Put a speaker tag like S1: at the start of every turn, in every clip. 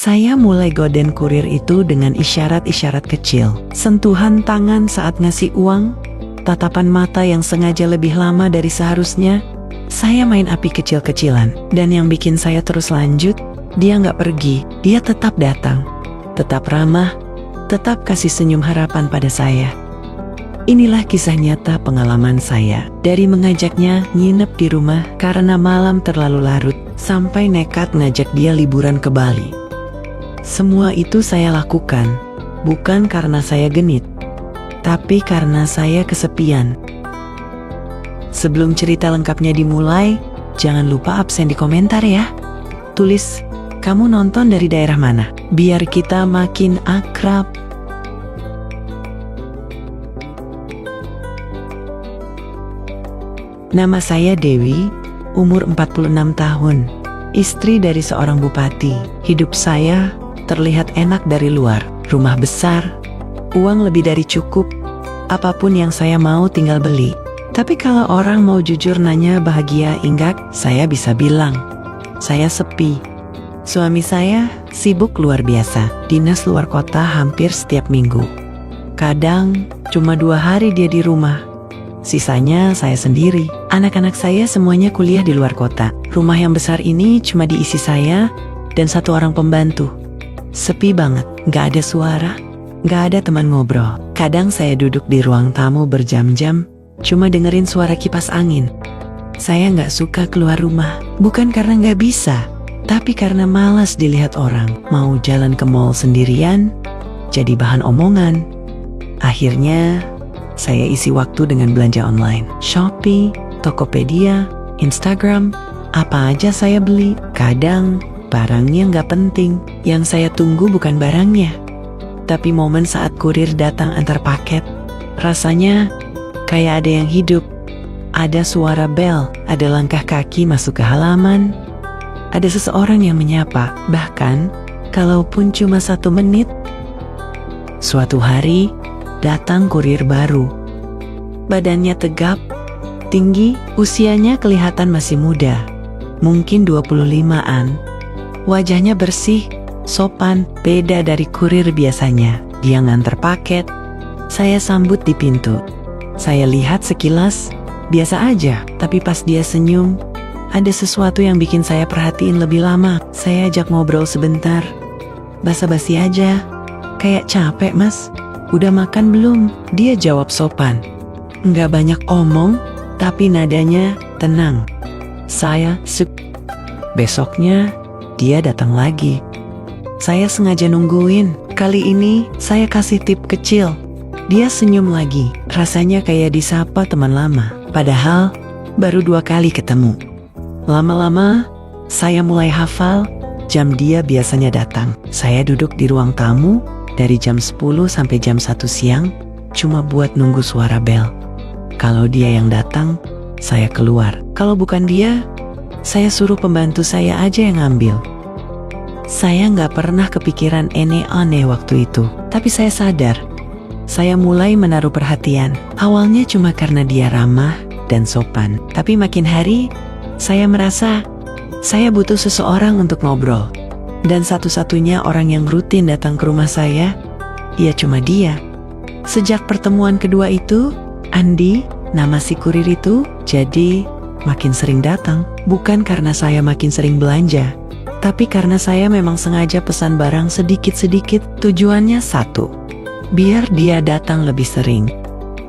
S1: Saya mulai goden kurir itu dengan isyarat-isyarat kecil. Sentuhan tangan saat ngasih uang, tatapan mata yang sengaja lebih lama dari seharusnya. Saya main api kecil-kecilan. Dan yang bikin saya terus lanjut, dia nggak pergi, dia tetap datang. Tetap ramah, tetap kasih senyum harapan pada saya. Inilah kisah nyata pengalaman saya. Dari mengajaknya nginep di rumah karena malam terlalu larut, sampai nekat ngajak dia liburan ke Bali. Semua itu saya lakukan, bukan karena saya genit, tapi karena saya kesepian. Sebelum cerita lengkapnya dimulai, jangan lupa absen di komentar ya. Tulis, kamu nonton dari daerah mana? Biar kita makin akrab. Nama saya Dewi, umur 46 tahun, istri dari seorang bupati. Hidup saya terlihat enak dari luar, rumah besar, uang lebih dari cukup, apapun yang saya mau tinggal beli. Tapi kalau orang mau jujur nanya bahagia enggak, saya bisa bilang, saya sepi. Suami saya sibuk luar biasa, dinas luar kota hampir setiap minggu. Kadang cuma 2 hari dia di rumah, sisanya saya sendiri. Anak-anak saya semuanya kuliah di luar kota. Rumah yang besar ini cuma diisi saya dan 1 orang pembantu. Sepi banget, gak ada suara, gak ada teman ngobrol. Kadang saya duduk di ruang tamu berjam-jam, cuma dengerin suara kipas angin. Saya gak suka keluar rumah, bukan karena gak bisa, tapi karena malas dilihat orang. Mau jalan ke mall sendirian, jadi bahan omongan. Akhirnya, saya isi waktu dengan belanja online. Shopee, Tokopedia, Instagram, apa aja saya beli. Kadang barangnya nggak penting, yang saya tunggu bukan barangnya, tapi momen saat kurir datang antar paket. Rasanya kayak ada yang hidup. Ada suara bel, ada langkah kaki masuk ke halaman, ada seseorang yang menyapa, bahkan kalaupun cuma 1 menit. Suatu hari, datang kurir baru. Badannya tegap, tinggi, usianya kelihatan masih muda, mungkin 25-an. Wajahnya bersih, sopan, beda dari kurir biasanya. Dia nganter paket, saya sambut di pintu. Saya lihat sekilas, biasa aja, tapi pas dia senyum, ada sesuatu yang bikin saya perhatiin lebih lama. Saya ajak ngobrol sebentar, basa-basi aja, kayak capek mas, udah makan belum? Dia jawab sopan, nggak banyak omong, tapi nadanya tenang. Saya Besoknya, dia datang lagi. Saya sengaja nungguin. Kali ini, saya kasih tip kecil. Dia senyum lagi, rasanya kayak disapa teman lama. Padahal, baru 2 kali ketemu. Lama-lama, saya mulai hafal jam dia biasanya datang. Saya duduk di ruang tamu dari jam 10 sampai jam 1 siang, cuma buat nunggu suara bel. Kalau dia yang datang, saya keluar. Kalau bukan dia, saya suruh pembantu saya aja yang ngambil. Saya nggak pernah kepikiran aneh-aneh waktu itu, tapi saya sadar. Saya mulai menaruh perhatian. Awalnya cuma karena dia ramah dan sopan, tapi makin hari, saya merasa saya butuh seseorang untuk ngobrol. Dan satu-satunya orang yang rutin datang ke rumah saya, ya cuma dia. Sejak pertemuan kedua itu, Andi, nama si kurir itu, jadi makin sering datang. Bukan karena saya makin sering belanja, tapi karena saya memang sengaja pesan barang sedikit-sedikit. Tujuannya satu, biar dia datang lebih sering.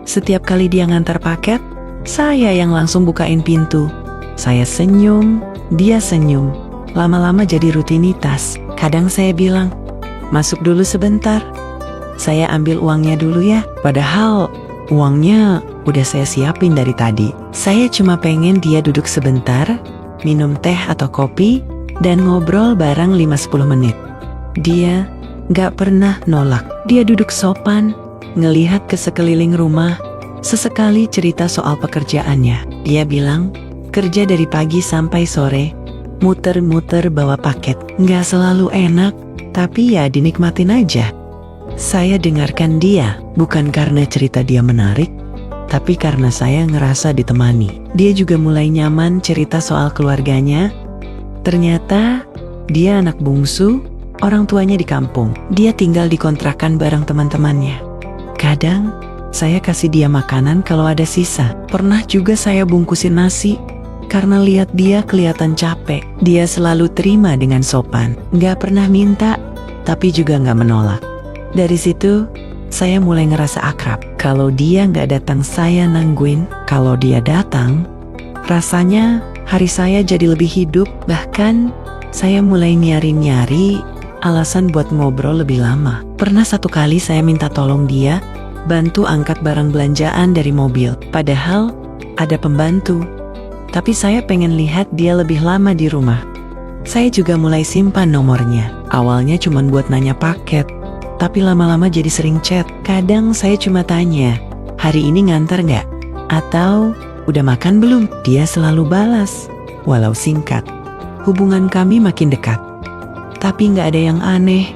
S1: Setiap kali dia ngantar paket, saya yang langsung bukain pintu. Saya senyum, dia senyum. Lama-lama jadi rutinitas. Kadang saya bilang, masuk dulu sebentar, saya ambil uangnya dulu ya. Padahal uangnya udah saya siapin dari tadi. Saya cuma pengen dia duduk sebentar, minum teh atau kopi, dan ngobrol bareng 5-10 menit. Dia gak pernah nolak. Dia duduk sopan, ngelihat ke sekeliling rumah, sesekali cerita soal pekerjaannya. Dia bilang, kerja dari pagi sampai sore, muter-muter bawa paket. Gak selalu enak, tapi ya dinikmatin aja. Saya dengarkan dia, bukan karena cerita dia menarik, tapi karena saya ngerasa ditemani. Dia juga mulai nyaman cerita soal keluarganya. Ternyata dia anak bungsu, Orang tuanya di kampung, dia tinggal di kontrakan bareng teman-temannya. Kadang, saya kasih dia makanan kalau ada sisa. Pernah juga saya bungkusin nasi. Karena lihat dia kelihatan capek, dia selalu terima dengan sopan. Nggak pernah minta, tapi juga nggak menolak. Dari situ, saya mulai ngerasa akrab. Kalau dia nggak datang, saya nungguin. Kalau dia datang, rasanya hari saya jadi lebih hidup. Bahkan, saya mulai nyari-nyari alasan buat ngobrol lebih lama. Pernah satu kali saya minta tolong dia bantu angkat barang belanjaan dari mobil. Padahal ada pembantu. Tapi saya pengen lihat dia lebih lama di rumah. Saya juga mulai simpan nomornya. Awalnya cuma buat nanya paket, tapi lama-lama jadi sering chat. Kadang saya cuma tanya, hari ini nganter nggak? Atau, udah makan belum? Dia selalu balas, walau singkat. Hubungan kami makin dekat. Tapi nggak ada yang aneh.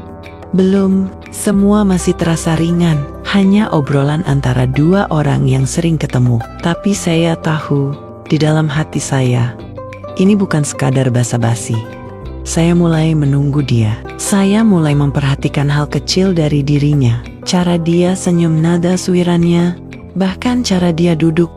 S1: Belum, semua masih terasa ringan. Hanya obrolan antara dua orang yang sering ketemu. Tapi saya tahu, di dalam hati saya, ini bukan sekadar basa-basi. Saya mulai menunggu dia. Saya mulai memperhatikan hal kecil dari dirinya. Cara dia senyum, nada suirannya, bahkan cara dia duduk.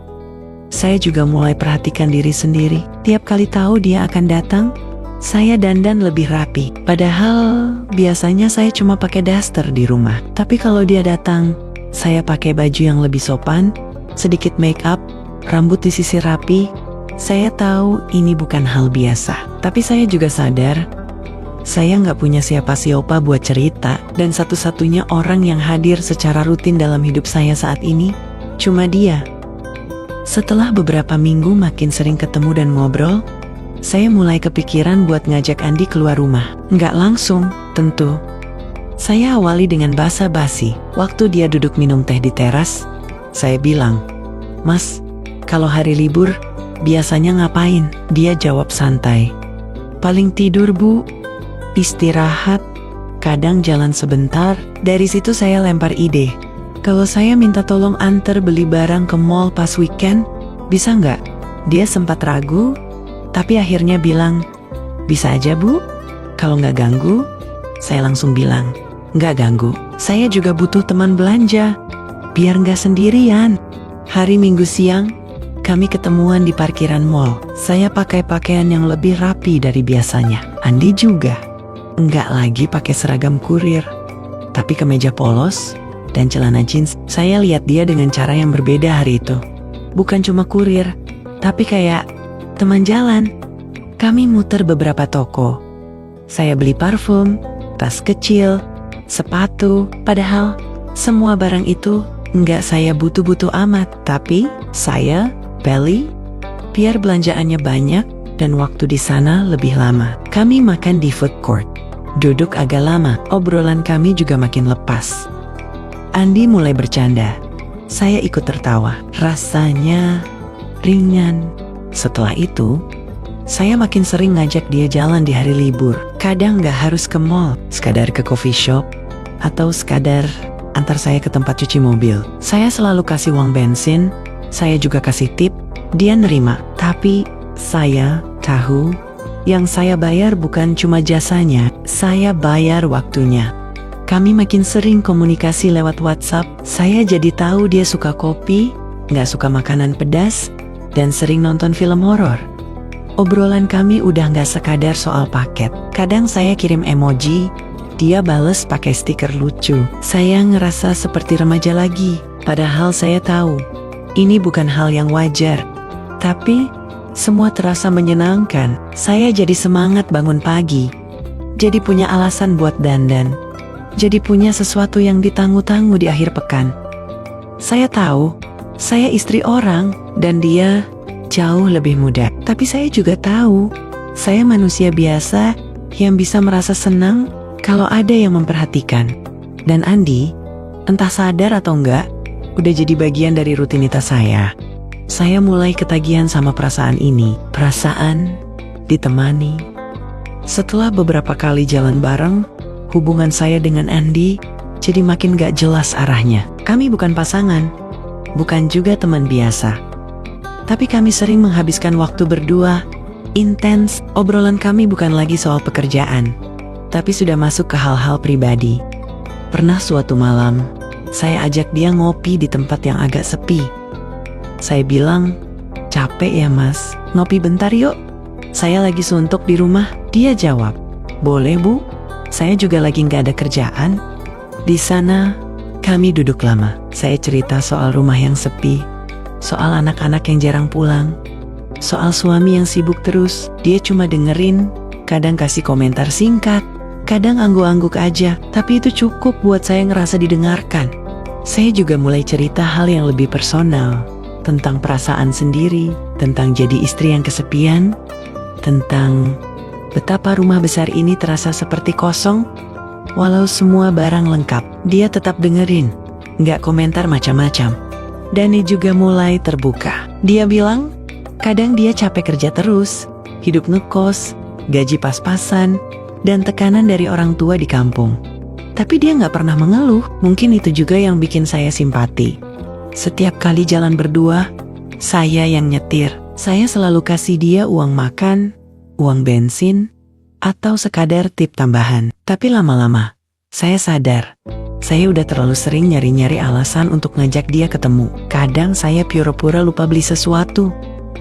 S1: Saya juga mulai perhatikan diri sendiri. Tiap kali tahu dia akan datang, saya dandan lebih rapi. Padahal biasanya saya cuma pakai daster di rumah. Tapi kalau dia datang, saya pakai baju yang lebih sopan, sedikit make up, rambut disisir rapi. Saya tahu ini bukan hal biasa. Tapi saya juga sadar, saya nggak punya siapa-siapa buat cerita. Dan satu-satunya orang yang hadir secara rutin dalam hidup saya saat ini, cuma dia. Setelah beberapa minggu makin sering ketemu dan ngobrol, saya mulai kepikiran buat ngajak Andi keluar rumah. Nggak langsung, tentu. Saya awali dengan basa-basi. Waktu dia duduk minum teh di teras, saya bilang, "Mas, kalau hari libur, biasanya ngapain?" Dia jawab santai, "Paling tidur, Bu. Istirahat, kadang jalan sebentar." Dari situ saya lempar ide. Kalau saya minta tolong antar beli barang ke mall pas weekend, bisa nggak? Dia sempat ragu, tapi akhirnya bilang, "Bisa aja, Bu. Kalau nggak ganggu." Saya langsung bilang, "Nggak ganggu. Saya juga butuh teman belanja, biar nggak sendirian." Hari Minggu siang, kami ketemuan di parkiran mall. Saya pakai pakaian yang lebih rapi dari biasanya. Andi juga. Nggak lagi pakai seragam kurir, tapi kemeja polos dan celana jeans. Saya lihat dia dengan cara yang berbeda hari itu. Bukan cuma kurir, tapi kayak teman jalan. Kami muter beberapa toko. Saya beli parfum, tas kecil, sepatu. Padahal semua barang itu nggak saya butuh-butuh amat. Tapi saya beli biar belanjaannya banyak dan waktu di sana lebih lama. Kami makan di food court. Duduk agak lama. Obrolan kami juga makin lepas. Andi mulai bercanda. Saya ikut tertawa. Rasanya ringan. Setelah itu, saya makin sering ngajak dia jalan di hari libur. Kadang nggak harus ke mall, sekadar ke coffee shop, atau sekadar antar saya ke tempat cuci mobil. Saya selalu kasih uang bensin, saya juga kasih tip, dia nerima. Tapi saya tahu, yang saya bayar bukan cuma jasanya, saya bayar waktunya. Kami makin sering komunikasi lewat WhatsApp. Saya jadi tahu dia suka kopi, nggak suka makanan pedas, dan sering nonton film horor. Obrolan kami udah nggak sekadar soal paket. Kadang saya kirim emoji, dia bales pakai stiker lucu. Saya ngerasa seperti remaja lagi, padahal saya tahu ini bukan hal yang wajar. Tapi semua terasa menyenangkan. Saya jadi semangat bangun pagi, jadi punya alasan buat dandan, jadi punya sesuatu yang ditanggu-tanggu di akhir pekan. Saya tahu saya istri orang dan dia jauh lebih muda. Tapi saya juga tahu saya manusia biasa yang bisa merasa senang kalau ada yang memperhatikan. Dan Andi, entah sadar atau enggak, udah jadi bagian dari rutinitas saya. Saya mulai ketagihan sama perasaan ini. Perasaan ditemani. Setelah beberapa kali jalan bareng, hubungan saya dengan Andi jadi makin gak jelas arahnya. Kami bukan pasangan, bukan juga teman biasa. Tapi kami sering menghabiskan waktu berdua, intens. Obrolan kami bukan lagi soal pekerjaan, tapi sudah masuk ke hal-hal pribadi. Pernah suatu malam, saya ajak dia ngopi di tempat yang agak sepi. Saya bilang, "Capek ya mas, ngopi bentar yuk. Saya lagi suntuk di rumah." Dia jawab, "Boleh bu, saya juga lagi gak ada kerjaan." Di sana, kami duduk lama. Saya cerita soal rumah yang sepi, soal anak-anak yang jarang pulang, soal suami yang sibuk terus. Dia cuma dengerin, kadang kasih komentar singkat, kadang angguk-angguk aja, tapi itu cukup buat saya ngerasa didengarkan. Saya juga mulai cerita hal yang lebih personal, tentang perasaan sendiri, tentang jadi istri yang kesepian, tentang betapa rumah besar ini terasa seperti kosong, walau semua barang lengkap. Dia tetap dengerin, nggak komentar macam-macam. Dani juga mulai terbuka. Dia bilang, kadang dia capek kerja terus, hidup ngekos, gaji pas-pasan, dan tekanan dari orang tua di kampung. Tapi dia nggak pernah mengeluh. Mungkin itu juga yang bikin saya simpati. Setiap kali jalan berdua, saya yang nyetir. Saya selalu kasih dia uang makan, uang bensin, atau sekadar tip tambahan. Tapi lama-lama, saya sadar, saya udah terlalu sering nyari-nyari alasan untuk ngajak dia ketemu. Kadang saya pura-pura lupa beli sesuatu,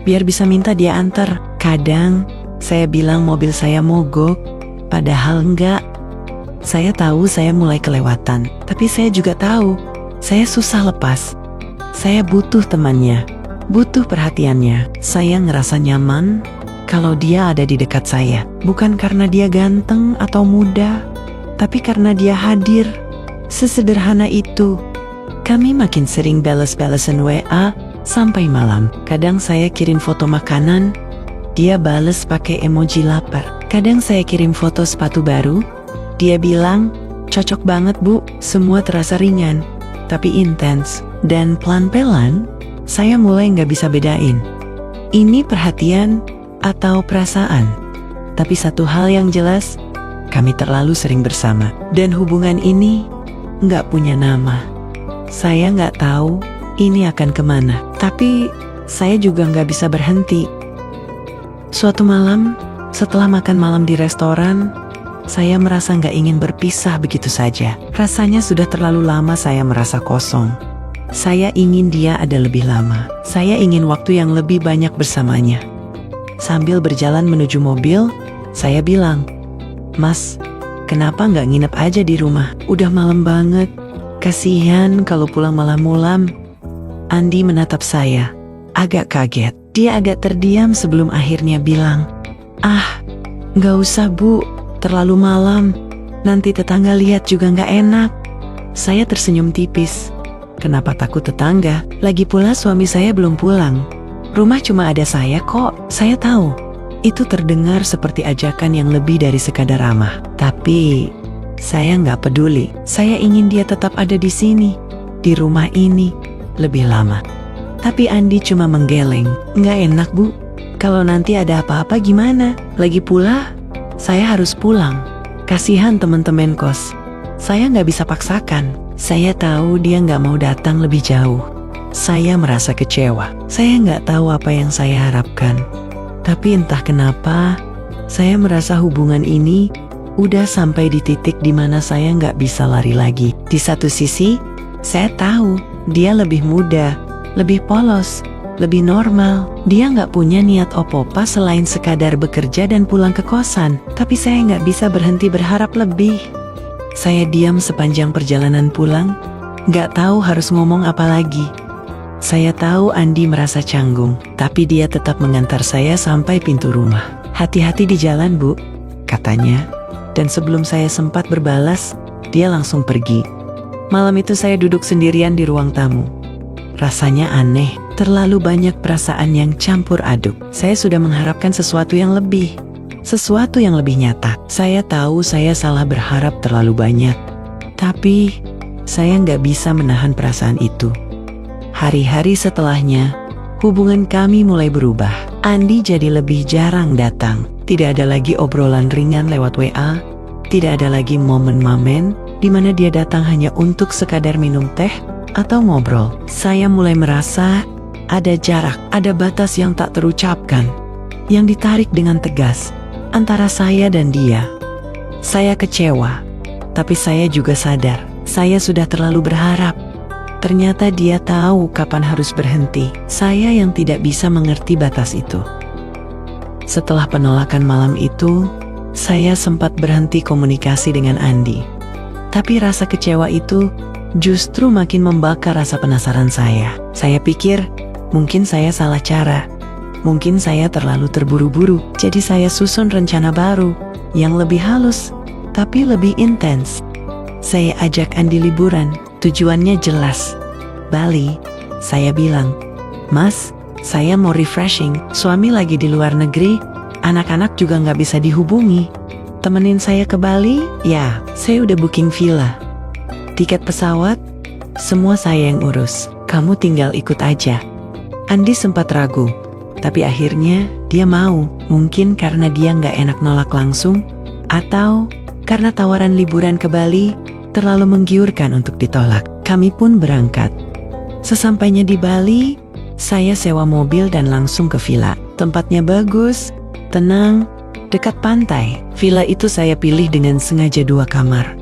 S1: biar bisa minta dia antar. Kadang, saya bilang mobil saya mogok, padahal enggak. Saya tahu saya mulai kelewatan, tapi saya juga tahu, saya susah lepas. Saya butuh temannya, butuh perhatiannya. Saya ngerasa nyaman kalau dia ada di dekat saya. Bukan karena dia ganteng atau muda, tapi karena dia hadir. Sesederhana itu. Kami makin sering bales-balesan WA sampai malam. Kadang saya kirim foto makanan, dia bales pakai emoji lapar. Kadang saya kirim foto sepatu baru, dia bilang, "Cocok banget bu." Semua terasa ringan, tapi intens. Dan pelan-pelan, saya mulai gak bisa bedain, ini perhatian atau perasaan. Tapi satu hal yang jelas, kami terlalu sering bersama. Dan hubungan ini gak punya nama. Saya gak tahu ini akan kemana. Tapi saya juga gak bisa berhenti. Suatu malam, setelah makan malam di restoran, saya merasa gak ingin berpisah begitu saja. Rasanya sudah terlalu lama saya merasa kosong. Saya ingin dia ada lebih lama. Saya ingin waktu yang lebih banyak bersamanya. Sambil berjalan menuju mobil, saya bilang, "Mas, kenapa nggak nginep aja di rumah? Udah malam banget. Kasihan kalau pulang malam-malam." Andi menatap saya, agak kaget. Dia agak terdiam sebelum akhirnya bilang, "Ah, nggak usah bu, terlalu malam. Nanti tetangga lihat juga nggak enak." Saya tersenyum tipis. Kenapa takut tetangga? Lagi pula suami saya belum pulang. Rumah cuma ada saya kok. Saya tahu, itu terdengar seperti ajakan yang lebih dari sekadar ramah. Tapi, saya nggak peduli. Saya ingin dia tetap ada di sini, di rumah ini, lebih lama. Tapi Andi cuma menggeleng. "Nggak enak bu, kalau nanti ada apa-apa gimana? Lagi pula, saya harus pulang. Kasihan teman-teman kos. Saya nggak bisa paksakan." Saya tahu dia nggak mau datang lebih jauh. Saya merasa kecewa. Saya nggak tahu apa yang saya harapkan. Tapi entah kenapa, saya merasa hubungan ini udah sampai di titik di mana saya nggak bisa lari lagi. Di satu sisi, saya tahu dia lebih muda, lebih polos, lebih normal. Dia nggak punya niat apa-apa selain sekadar bekerja dan pulang ke kosan. Tapi saya nggak bisa berhenti berharap lebih. Saya diam sepanjang perjalanan pulang, gak tahu harus ngomong apa lagi. Saya tahu Andi merasa canggung, tapi dia tetap mengantar saya sampai pintu rumah. "Hati-hati di jalan bu," katanya. Dan sebelum saya sempat berbalas, dia langsung pergi. Malam itu saya duduk sendirian di ruang tamu. Rasanya aneh, terlalu banyak perasaan yang campur aduk. Saya sudah mengharapkan sesuatu yang lebih. Sesuatu yang lebih nyata. Saya tahu saya salah berharap terlalu banyak. Tapi, saya nggak bisa menahan perasaan itu. Hari-hari setelahnya, hubungan kami mulai berubah. Andi jadi lebih jarang datang. Tidak ada lagi obrolan ringan lewat WA. Tidak ada lagi momen-momen di mana dia datang hanya untuk sekadar minum teh atau ngobrol. Saya mulai merasa ada jarak, ada batas yang tak terucapkan, yang ditarik dengan tegas antara saya dan dia. Saya kecewa, tapi saya juga sadar, saya sudah terlalu berharap. Ternyata dia tahu kapan harus berhenti. Saya yang tidak bisa mengerti batas itu. Setelah penolakan malam itu, saya sempat berhenti komunikasi dengan Andi. Tapi rasa kecewa itu justru makin membakar rasa penasaran saya. Saya pikir, mungkin saya salah cara. Mungkin saya terlalu terburu-buru. Jadi saya susun rencana baru, yang lebih halus, tapi lebih intens. Saya ajak Andi liburan, tujuannya jelas. Bali, saya bilang, "Mas, saya mau refreshing, suami lagi di luar negeri, anak-anak juga nggak bisa dihubungi. Temenin saya ke Bali?" "Ya, saya udah booking villa. Tiket pesawat, semua saya yang urus, kamu tinggal ikut aja." Andi sempat ragu, tapi akhirnya dia mau. Mungkin karena dia nggak enak nolak langsung, atau karena tawaran liburan ke Bali terlalu menggiurkan untuk ditolak. Kami pun berangkat. Sesampainya di Bali, saya sewa mobil dan langsung ke villa. Tempatnya bagus, tenang, dekat pantai. Villa itu saya pilih dengan sengaja 2 kamar.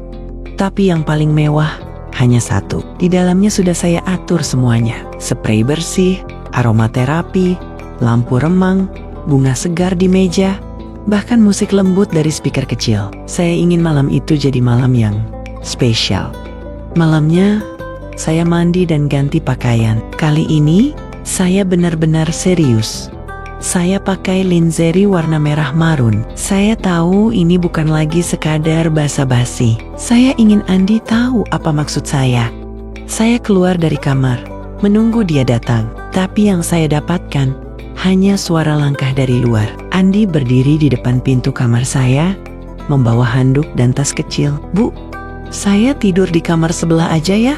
S1: Tapi yang paling mewah hanya 1. Di dalamnya sudah saya atur semuanya. Spray bersih, aromaterapi, lampu remang, bunga segar di meja, bahkan musik lembut dari speaker kecil. Saya ingin malam itu jadi malam yang spesial. Malamnya, saya mandi dan ganti pakaian. Kali ini, saya benar-benar serius. Saya pakai lingerie warna merah marun. Saya tahu ini bukan lagi sekadar basa-basi. Saya ingin Andi tahu apa maksud saya. Saya keluar dari kamar, menunggu dia datang. Tapi yang saya dapatkan hanya suara langkah dari luar. Andi berdiri di depan pintu kamar saya, membawa handuk dan tas kecil. "Bu, saya tidur di kamar sebelah aja ya,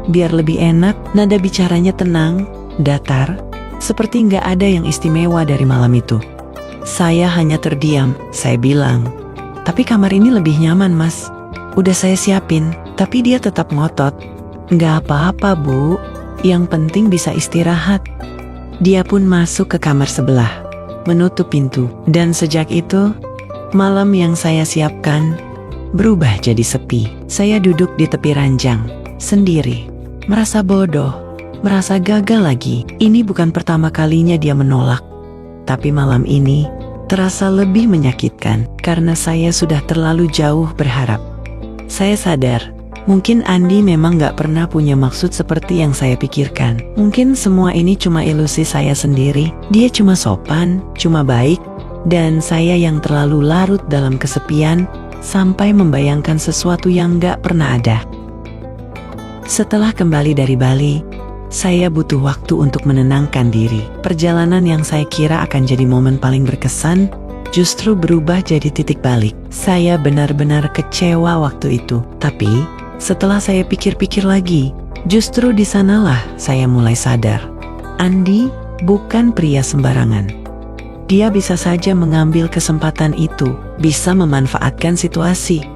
S1: biar lebih enak." Nada bicaranya tenang, datar, seperti nggak ada yang istimewa dari malam itu. Saya hanya terdiam. Saya bilang, "Tapi kamar ini lebih nyaman, Mas. Udah saya siapin." Tapi dia tetap ngotot. "Nggak apa-apa, Bu. Yang penting bisa istirahat." Dia pun masuk ke kamar sebelah, menutup pintu. Dan sejak itu, malam yang saya siapkan berubah jadi sepi. Saya duduk di tepi ranjang, sendiri, merasa bodoh, merasa gagal lagi. Ini bukan pertama kalinya dia menolak. Tapi malam ini terasa lebih menyakitkan karena saya sudah terlalu jauh berharap. Saya sadar, mungkin Andi memang gak pernah punya maksud seperti yang saya pikirkan. Mungkin semua ini cuma ilusi saya sendiri. Dia cuma sopan, cuma baik, dan saya yang terlalu larut dalam kesepian sampai membayangkan sesuatu yang gak pernah ada. Setelah kembali dari Bali, saya butuh waktu untuk menenangkan diri. Perjalanan yang saya kira akan jadi momen paling berkesan, justru berubah jadi titik balik. Saya benar-benar kecewa waktu itu. Tapi, setelah saya pikir-pikir lagi, justru di sanalah saya mulai sadar. Andi bukan pria sembarangan. Dia bisa saja mengambil kesempatan itu, bisa memanfaatkan situasi.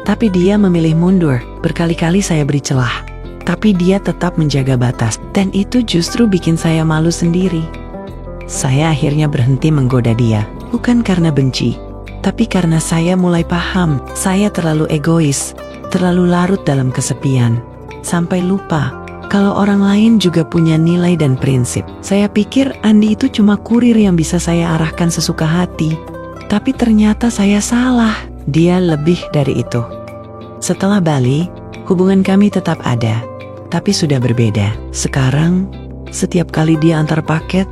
S1: Tapi dia memilih mundur. Berkali-kali saya beri celah, tapi dia tetap menjaga batas. Dan itu justru bikin saya malu sendiri. Saya akhirnya berhenti menggoda dia. Bukan karena benci, tapi karena saya mulai paham. Saya terlalu egois, terlalu larut dalam kesepian, sampai lupa kalau orang lain juga punya nilai dan prinsip. Saya pikir Andi itu cuma kurir yang bisa saya arahkan sesuka hati. Tapi ternyata saya salah. Dia lebih dari itu. Setelah Bali, hubungan kami tetap ada, tapi sudah berbeda. Sekarang, setiap kali dia antar paket,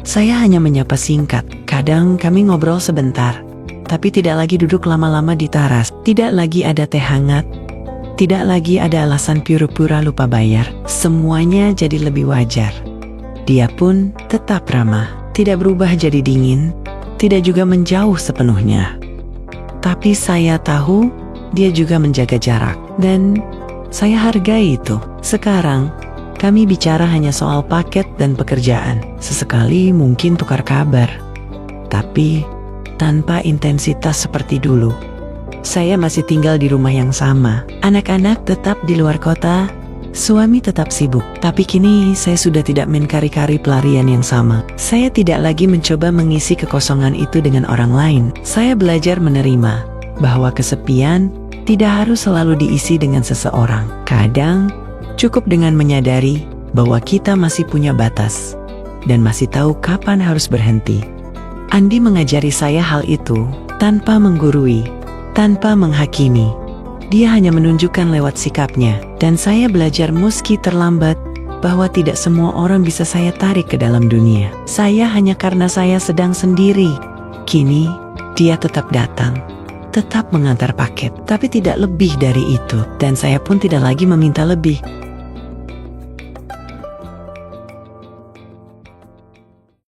S1: saya hanya menyapa singkat. Kadang kami ngobrol sebentar, tapi tidak lagi duduk lama-lama di teras. Tidak lagi ada teh hangat. Tidak lagi ada alasan pura-pura lupa bayar. Semuanya jadi lebih wajar. Dia pun tetap ramah. Tidak berubah jadi dingin. Tidak juga menjauh sepenuhnya. Tapi saya tahu dia juga menjaga jarak. Dan saya hargai itu. Sekarang, kami bicara hanya soal paket dan pekerjaan. Sesekali mungkin tukar kabar. Tapi tanpa intensitas seperti dulu. Saya masih tinggal di rumah yang sama. Anak-anak tetap di luar kota. Suami tetap sibuk. Tapi kini saya sudah tidak main kari-kari pelarian yang sama. Saya tidak lagi mencoba mengisi kekosongan itu dengan orang lain. Saya belajar menerima bahwa kesepian tidak harus selalu diisi dengan seseorang. Kadang, cukup dengan menyadari bahwa kita masih punya batas dan masih tahu kapan harus berhenti. Andi mengajari saya hal itu tanpa menggurui, tanpa menghakimi. Dia hanya menunjukkan lewat sikapnya, dan saya belajar meski terlambat bahwa tidak semua orang bisa saya tarik ke dalam dunia saya hanya karena saya sedang sendiri. Kini, dia tetap datang, tetap mengantar paket, tapi tidak lebih dari itu. Dan saya pun tidak lagi meminta lebih.